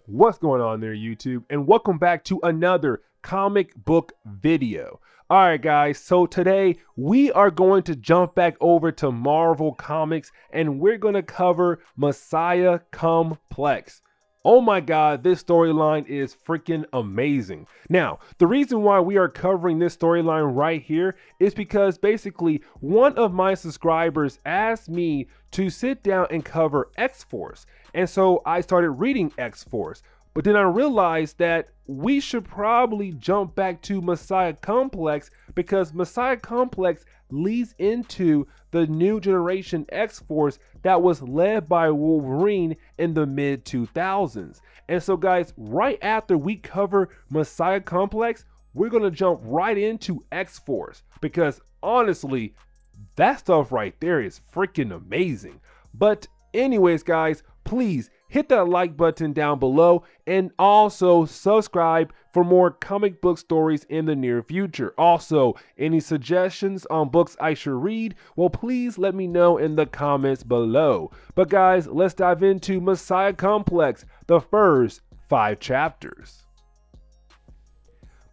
What's going on there, YouTube? And welcome back to another comic book video. All right, guys, so today we are going to jump back over to Marvel Comics and we're going to cover Messiah Complex. Oh my God, this storyline is freaking amazing. Now, the reason why we are covering this storyline right here is because basically one of my subscribers asked me to sit down and cover X-Force. And so I started reading X-Force. But then I realized that we should probably jump back to Messiah Complex because Messiah Complex leads into the new generation X-Force that was led by Wolverine in the mid 2000s. And so guys, right after we cover Messiah Complex, we're going to jump right into X-Force because honestly, that stuff right there is freaking amazing. But anyways, guys, please hit that like button down below and also subscribe for more comic book stories in the near future. Also, any suggestions on books I should read? Well, please let me know in the comments below. But guys, let's dive into Messiah Complex, the first 5 chapters.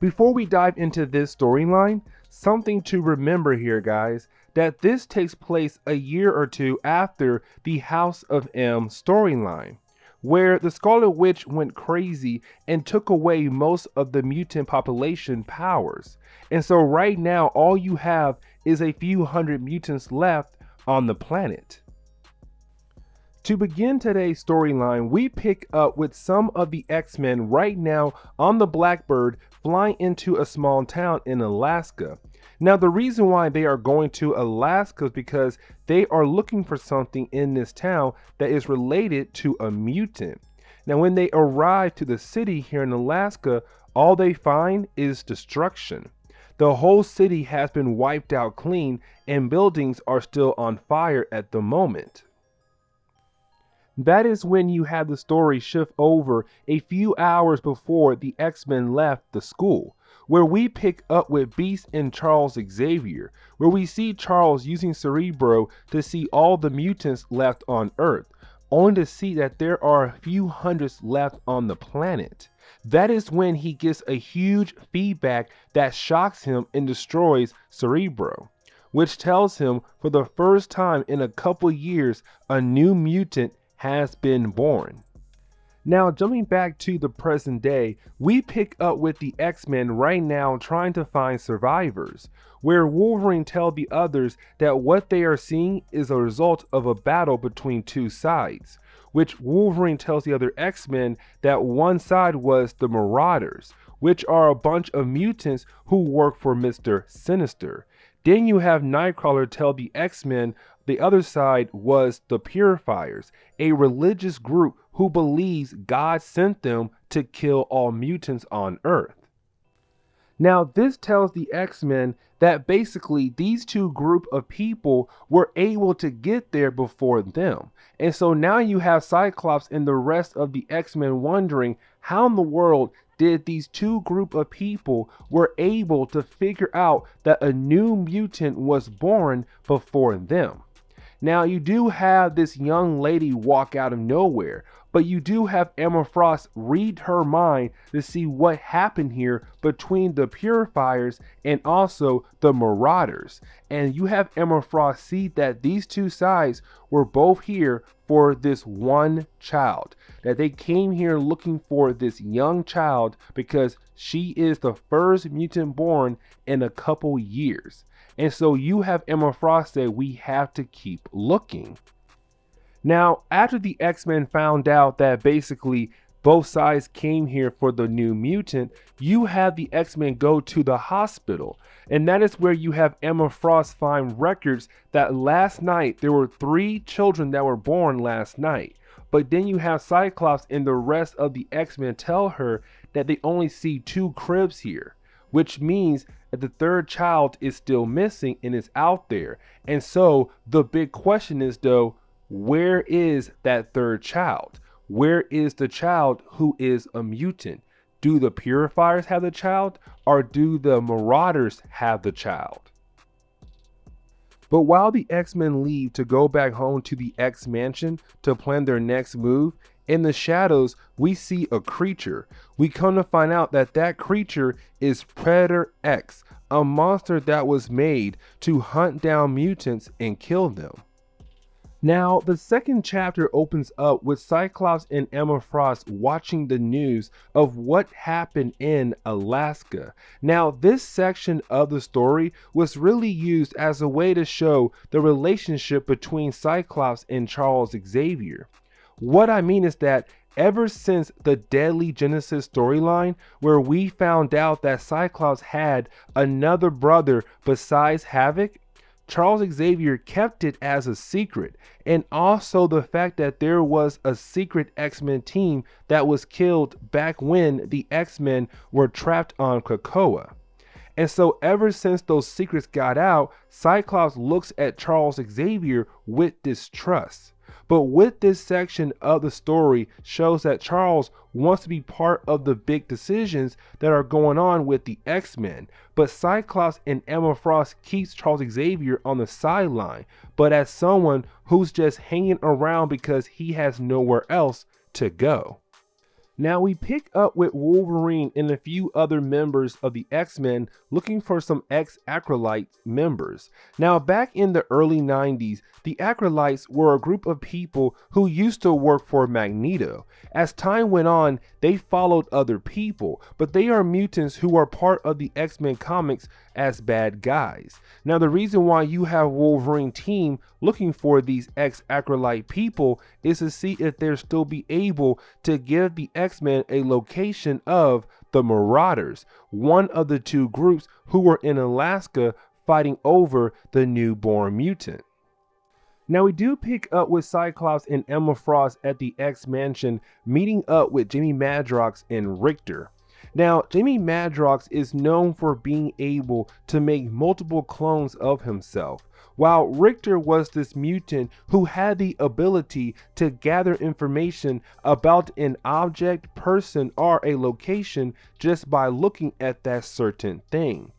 Before we dive into this storyline, something to remember here, guys, that this takes place a year or two after the House of M storyline, where the Scarlet Witch went crazy and took away most of the mutant population powers. And so right now, all you have is a few hundred mutants left on the planet. To begin today's storyline, we pick up with some of the X-Men right now on the Blackbird flying into a small town in Alaska. Now, the reason why they are going to Alaska is because they are looking for something in this town that is related to a mutant. Now, when they arrive to the city here in Alaska, all they find is destruction. The whole city has been wiped out clean and buildings are still on fire at the moment. That is when you have the story shift over a few hours before the X-Men left the school, where we pick up with Beast and Charles Xavier, where we see Charles using Cerebro to see all the mutants left on Earth, only to see that there are a few hundreds left on the planet. That is when he gets a huge feedback that shocks him and destroys Cerebro, which tells him for the first time in a couple years a new mutant has been born. Now, jumping back to the present day, we pick up with the X-Men right now trying to find survivors, where Wolverine tells the others that what they are seeing is a result of a battle between two sides, which Wolverine tells the other X-Men that one side was the Marauders, which are a bunch of mutants who work for Mr. Sinister. Then you have Nightcrawler tell the X-Men the other side was the Purifiers, a religious group who believes God sent them to kill all mutants on Earth. Now, this tells the X-Men that basically these two group of people were able to get there before them. And so now you have Cyclops and the rest of the X-Men wondering how in the world did these two group of people were able to figure out that a new mutant was born before them. Now, you do have this young lady walk out of nowhere, but you do have Emma Frost read her mind to see what happened here between the Purifiers and also the Marauders. And you have Emma Frost see that these two sides were both here for this one child, that they came here looking for this young child because she is the first mutant born in a couple years. And so you have Emma Frost say, we have to keep looking. Now, after the X-Men found out that basically both sides came here for the new mutant, you have the X-Men go to the hospital. And that is where you have Emma Frost find records that last night there were 3 children that were born last night. But then you have Cyclops and the rest of the X-Men tell her that they only see 2 cribs here, which means that the third child is still missing and is out there. And so the big question is though, where is that third child? Where is the child who is a mutant? Do the Purifiers have the child or do the Marauders have the child? But while the X-Men leave to go back home to the X-Mansion to plan their next move, In the shadows, we see a creature. We come to find out that that creature is Predator X, a monster that was made to hunt down mutants and kill them. Now, the second chapter opens up with Cyclops and Emma Frost watching the news of what happened in Alaska. Now, this section of the story was really used as a way to show the relationship between Cyclops and Charles Xavier. What I mean is that ever since the Deadly Genesis storyline, where we found out that Cyclops had another brother besides Havoc, Charles Xavier kept it as a secret, and also the fact that there was a secret X-Men team that was killed back when the X-Men were trapped on Krakoa. And so ever since those secrets got out, Cyclops looks at Charles Xavier with distrust. But with this section of the story shows that Charles wants to be part of the big decisions that are going on with the X-Men. But Cyclops and Emma Frost keeps Charles Xavier on the sideline, but as someone who's just hanging around because he has nowhere else to go. Now we pick up with Wolverine and a few other members of the X-Men looking for some ex-Acolyte members. Now back in the early 90s, the Acolytes were a group of people who used to work for Magneto. As time went on, they followed other people, but they are mutants who are part of the X-Men comics as bad guys. Now the reason why you have Wolverine team looking for these ex-Acolyte people is to see if they'll still be able to give the X-Men a location of the Marauders, one of the two groups who were in Alaska fighting over the newborn mutant. Now we do pick up with Cyclops and Emma Frost at the X Mansion, meeting up with Jamie Madrox and Richter. Now, Jamie Madrox is known for being able to make multiple clones of himself, while Richter was this mutant who had the ability to gather information about an object, person, or a location just by looking at that certain thing.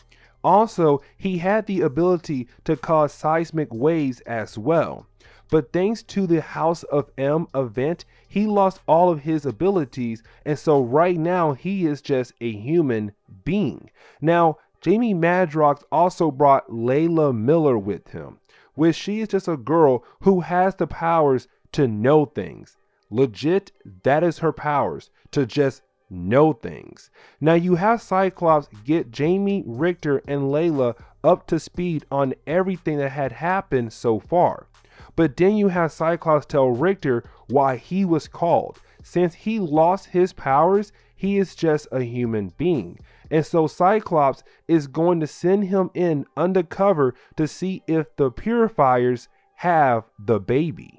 Also, he had the ability to cause seismic waves as well. But thanks to the House of M event, he lost all of his abilities, and so right now he is just a human being. Now, Jamie Madrox also brought Layla Miller with him, which she is just a girl who has the powers to know things. Legit, that is her powers, to just know things. Now you have Cyclops get Jamie, Richter, and Layla up to speed on everything that had happened so far. But then you have Cyclops tell Richter why he was called. Since he lost his powers, he is just a human being. And so Cyclops is going to send him in undercover to see if the purifiers have the baby.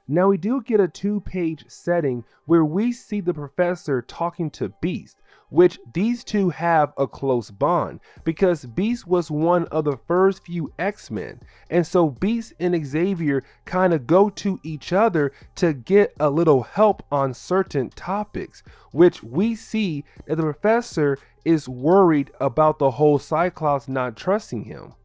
Now we do get a 2-page setting where we see the professor talking to Beast, which these two have a close bond because Beast was one of the first few X-Men, and so Beast and Xavier kind of go to each other to get a little help on certain topics, which we see that the professor is worried about the whole Cyclops not trusting him.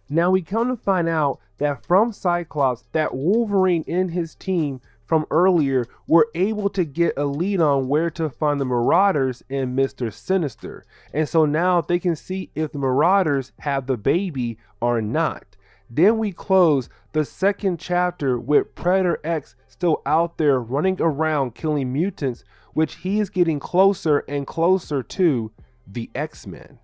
Now we come to find out that from Cyclops that Wolverine and his team from earlier were able to get a lead on where to find the Marauders and Mr. Sinister. And so now they can see if the Marauders have the baby or not. Then we close the second chapter with Predator X still out there running around killing mutants, which he is getting closer and closer to the X-Men.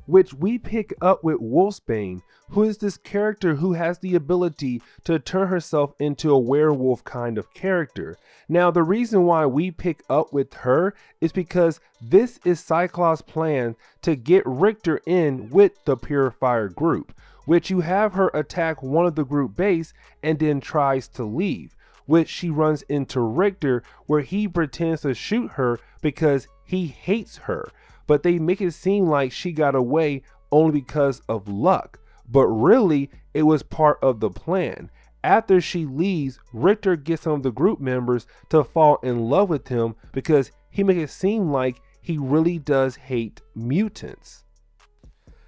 Which we pick up with Wolfsbane, who is this character who has the ability to turn herself into a werewolf kind of character. Now the reason why we pick up with her is because this is Cyclops' plan to get Richter in with the Purifier group, which you have her attack one of the group base and then tries to leave, which she runs into Richter where he pretends to shoot her because he hates her. But they make it seem like she got away only because of luck. But really, it was part of the plan. After she leaves, Richter gets some of the group members to fall in love with him because he makes it seem like he really does hate mutants.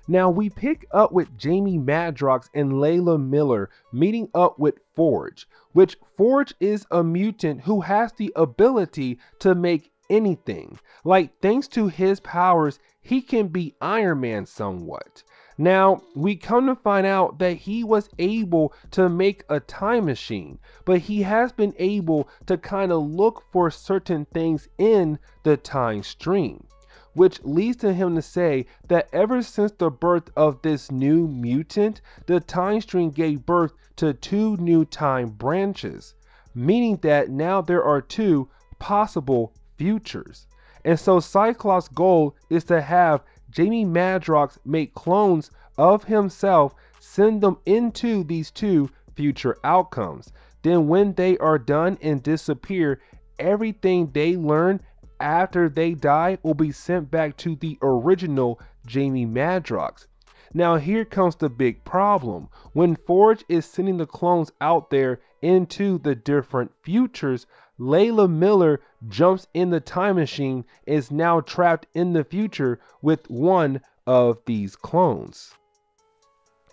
Now we pick up with Jamie Madrox and Layla Miller meeting up with Forge, which Forge is a mutant who has the ability to make anything. Like, thanks to his powers, he can be Iron Man somewhat. Now, we come to find out that he was able to make a time machine, but he has been able to kind of look for certain things in the time stream, which leads to him to say that ever since the birth of this new mutant, the time stream gave birth to two new time branches, meaning that now there are two possible futures. And so Cyclops' goal is to have Jamie Madrox make clones of himself, send them into these two future outcomes. Then when they are done and disappear, everything they learn after they die will be sent back to the original Jamie Madrox. Now here comes the big problem. When Forge is sending the clones out there into the different futures, Layla Miller jumps in the time machine and is now trapped in the future with one of these clones.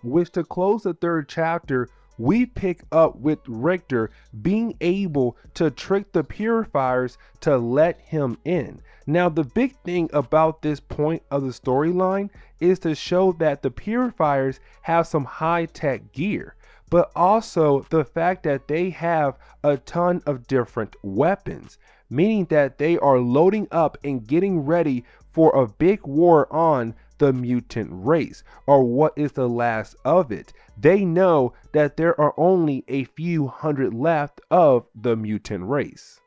Which, to close the third chapter, we pick up with Richter being able to trick the purifiers to let him in. Now, the big thing about this point of the storyline is to show that the purifiers have some high-tech gear, but also the fact that they have a ton of different weapons, meaning that they are loading up and getting ready for a big war on the mutant race, or what is the last of it. They know that there are only a few hundred left of the mutant race.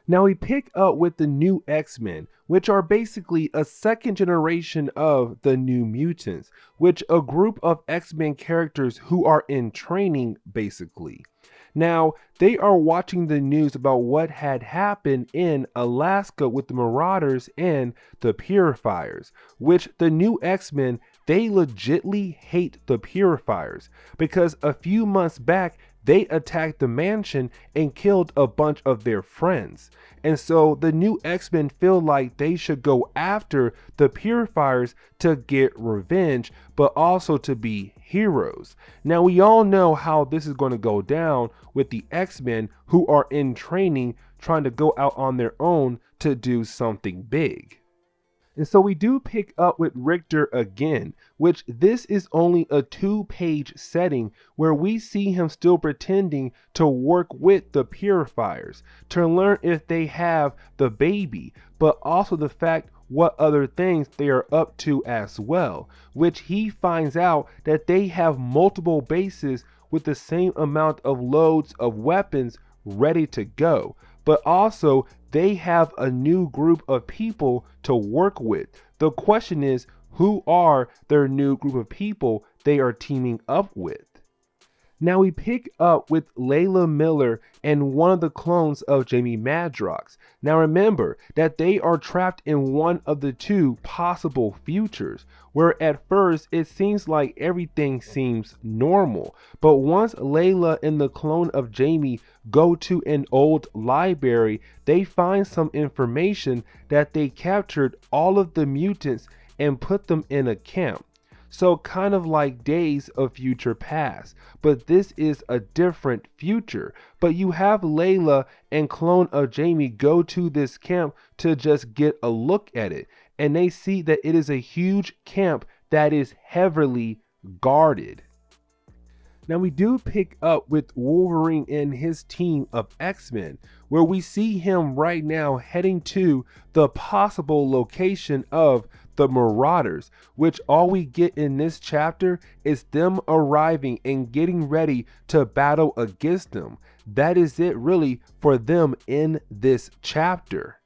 Now we pick up with the new X-Men, which are basically a second generation of the New Mutants, which a group of X-Men characters who are in training basically. Now, they are watching the news about what had happened in Alaska with the Marauders and the Purifiers, which the new X-Men, they legitly hate the Purifiers because a few months back, they attacked the mansion and killed a bunch of their friends. And so the new X-Men feel like they should go after the Purifiers to get revenge, but also to be heroes. Now we all know how this is going to go down with the X-Men who are in training trying to go out on their own to do something big. And so we do pick up with Richter again, which this is only a 2-page setting where we see him still pretending to work with the Purifiers to learn if they have the baby, but also the fact what other things they are up to as well, which he finds out that they have multiple bases with the same amount of loads of weapons ready to go, but also they have a new group of people to work with. The question is, who are their new group of people they are teaming up with? Now we pick up with Layla Miller and one of the clones of Jamie Madrox. Now remember that they are trapped in one of the two possible futures, where at first it seems like everything seems normal. But once Layla and the clone of Jamie go to an old library, they find some information that they captured all of the mutants and put them in a camp. So kind of like Days of Future Past, but this is a different future. But you have Layla and clone of Jamie go to this camp to just get a look at it, and they see that it is a huge camp that is heavily guarded. Now we do pick up with Wolverine and his team of X-Men, where we see him right now heading to the possible location of the Marauders, which all we get in this chapter is them arriving and getting ready to battle against them. That is it really for them in this chapter.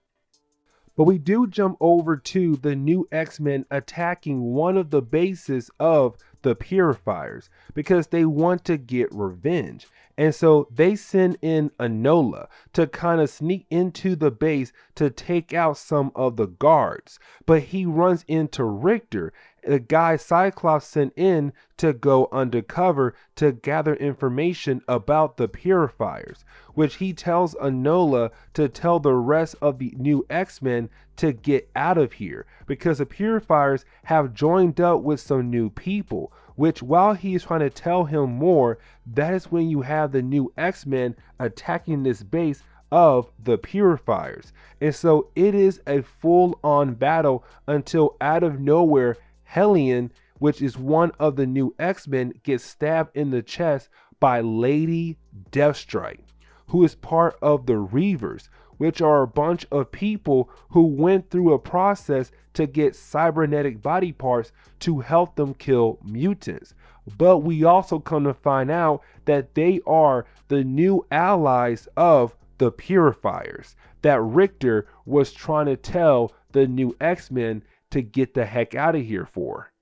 But we do jump over to the new X-Men attacking one of the bases of the Purifiers because they want to get revenge. And so they send in Enola to kind of sneak into the base to take out some of the guards. But he runs into Richter, the guy Cyclops sent in to go undercover to gather information about the Purifiers, which he tells Enola to tell the rest of the new X-Men to get out of here because the Purifiers have joined up with some new people, which while he is trying to tell him more, that is when you have the new X-Men attacking this base of the Purifiers. And so it is a full-on battle until out of nowhere, Hellion, which is one of the new X-Men, gets stabbed in the chest by Lady Deathstrike, who is part of the Reavers, which are a bunch of people who went through a process to get cybernetic body parts to help them kill mutants. But we also come to find out that they are the new allies of the Purifiers that Richter was trying to tell the new X-Men to get the heck out of here for.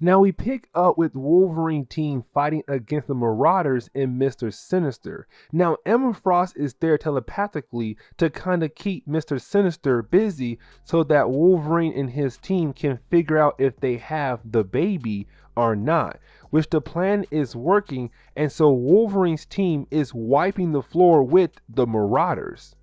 Now we pick up with Wolverine team fighting against the Marauders and Mr. Sinister. Now Emma Frost is there telepathically to kind of keep Mr. Sinister busy so that Wolverine and his team can figure out if they have the baby or not, which the plan is working, and so Wolverine's team is wiping the floor with the Marauders.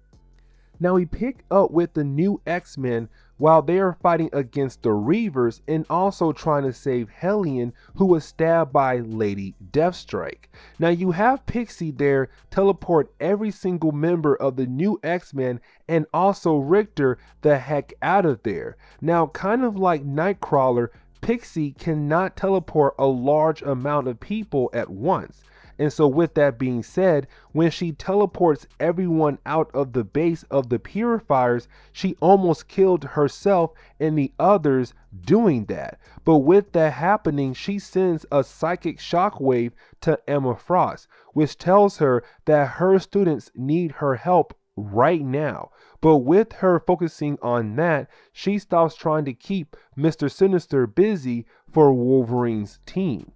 Now we pick up with the new X-Men while they are fighting against the Reavers and also trying to save Hellion, who was stabbed by Lady Deathstrike. Now you have Pixie there teleport every single member of the new X-Men and also Richter the heck out of there. Now kind of like Nightcrawler, Pixie cannot teleport a large amount of people at once. And so with that being said, when she teleports everyone out of the base of the Purifiers, she almost killed herself and the others doing that. But with that happening, she sends a psychic shockwave to Emma Frost, which tells her that her students need her help right now. But with her focusing on that, she stops trying to keep Mr. Sinister busy for Wolverine's team.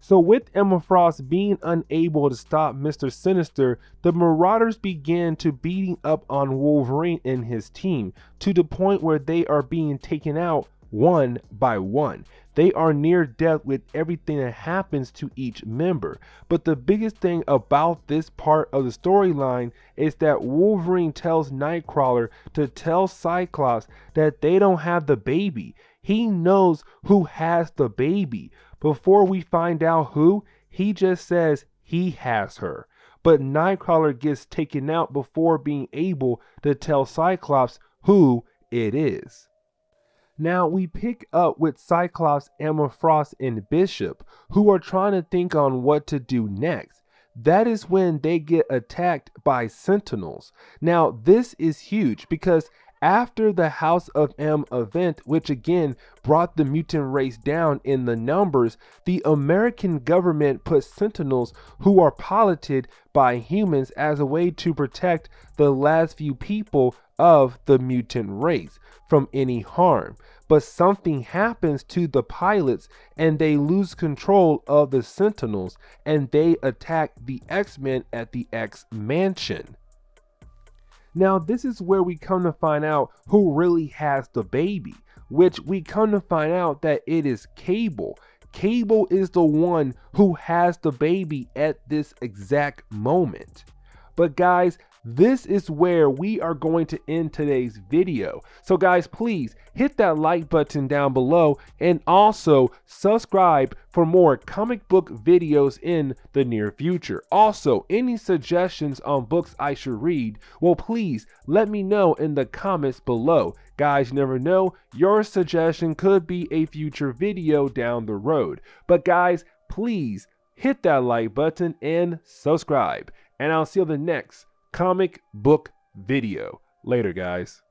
So with Emma Frost being unable to stop Mr. Sinister, the Marauders began to beating up on Wolverine and his team to the point where they are being taken out one by one. They are near death with everything that happens to each member. But the biggest thing about this part of the storyline is that Wolverine tells Nightcrawler to tell Cyclops that they don't have the baby. He knows who has the baby. Before we find out who, he just says he has her. But Nightcrawler gets taken out before being able to tell Cyclops who it is. Now we pick up with Cyclops, Emma Frost, and Bishop, who are trying to think on what to do next. That is when they get attacked by Sentinels. Now this is huge because after the House of M event, which again brought the mutant race down in the numbers, the American government put Sentinels, who are piloted by humans, as a way to protect the last few people of the mutant race from any harm. But something happens to the pilots and they lose control of the Sentinels and they attack the X-Men at the X-Mansion. Now this is where we come to find out who really has the baby, which we come to find out that it is Cable. Cable is the one who has the baby at this exact moment. But guys, this is where we are going to end today's video. So guys, please hit that like button down below and also subscribe for more comic book videos in the near future. Also, any suggestions on books I should read, well, please let me know in the comments below. Guys, you never know, your suggestion could be a future video down the road. But guys, please hit that like button and subscribe. And I'll see you in the next comic book video. Later, guys.